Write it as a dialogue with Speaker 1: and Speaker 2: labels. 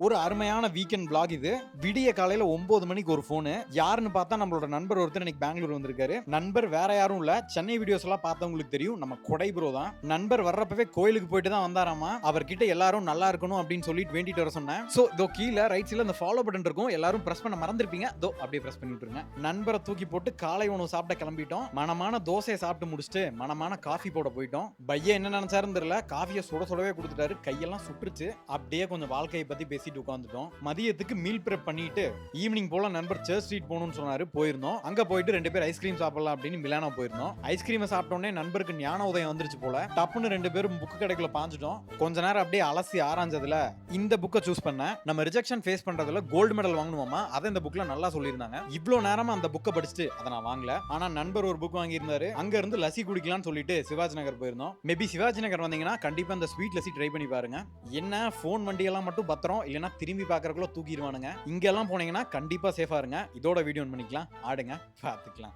Speaker 1: ஒரு அருமையான weekend vlog இது. விடிய காலையில 9 மணிக்கு ஒரு ஃபோனு. யாருன்னு பார்த்தா நம்மளோட நண்பர் ஒருத்தர் இன்னைக்கு பெங்களூர் வந்திருக்காரு. நண்பர் வேற யாரும் இல்ல. சென்னை வீடியோஸ் எல்லாம் பார்த்தவங்களுக்கு தெரியும். நம்ம கொடை ப்ரோ தான். நண்பர் வர்றப்பவே கோயிலுக்கு போயிட்டு தான் வந்தாராமா. அவர்கிட்ட எல்லாரும் நல்லா இருக்கணும் அப்படின்னு சொல்லிட்டு வேண்டிட்டு வர சொன்னேன். சோ இதோ கீழ ரைட் சைடுல அந்த ஃபாலோ பட்டன் இருக்கும். எல்லாரும் பிரஸ் பண்ண மறந்துருப்பீங்க. இதோ அப்படியே பிரஸ் பண்ணி விட்டுருங்க. நண்பரை தூக்கி போட்டு காலை உணவு சாப்பிட கிளம்பிட்டோம். மனமான தோசையை சாப்பிட்டு முடிச்சுட்டு மனமான காஃபி போட போயிட்டோம். பையன் என்ன நினைச்சாருன்னு தெரியல. காஃபியை சுட சுடவே கொடுத்துட்டாரு. கையெல்லாம் சுட்டுருச்சு. அப்படியே கொஞ்சம் வாழ்க்கையை பத்தி பேசிட்டு உட்காந்துட்டோம். மதியத்துக்கு மீல் பிரப் பண்ணிட்டு ஈவினிங் போல நண்பர் சர்ச் ஸ்ட்ரீட் போகணும்னு சொன்னாரு. போயிருந்தோம். அங்க போயிட்டு 2 பேர் ஐஸ்கிரீம் சாப்பிடலாம் அப்படின்னு மிலானோ போயிருந்தோம். ஐஸ்கிரீமை சாப்பிட்டோன்னே நண்பருக்கு ஞான உதயம் வந்துருச்சு போல. டப்புன்னு 2 பேரும் புக்கு கடைக்குள்ள பாஞ்சிட்டோம். கொஞ்ச நேரம் அப்படியே அலசி ஆராய்ஞ்சதுல இந்த புக்கை சூஸ் பண்ணேன். நம்ம ரிஜெக்ஷன் ஃபேஸ் பண்றதுல கோல்டு மெடல் வாங்கணுமாமா. அதை இந்த புக்ல நல்லா சொல்லியிருந்தாங்க. இவ்வளவு நேரமா அந்த புக்கை படிச்சுட்டு அதை நான் வாங்கல. ஆனா நண்பர் ஒரு புக் வாங்கியிருந்தாரு. அங்க இருந்து லசி குடிக்கலாம்னு சொல்லிட்டு சிவாஜி நகர் போயிருந்தோம். மேபி சிவாஜி நகர் வந்தீங்கன்னா கண்டிப்பா இந்த ஸ்வீட் லசி ட்ரை பண்ணி பாருங்க. என்ன போன் வண்டி எல்லாம் மட்டும் பத்திரம், இல்லைன்னா திரும்பி பாக்குறக்குள்ள தூக்கிடுவானுங்க. இங்க எல்லாம் போனீங்கன்னா கண்டிப்பா சேஃபா இருங்க. இதோட வீடியோ பண்ணிக்கலாம். ஆடுங்க, பாத்துக்கலாம்.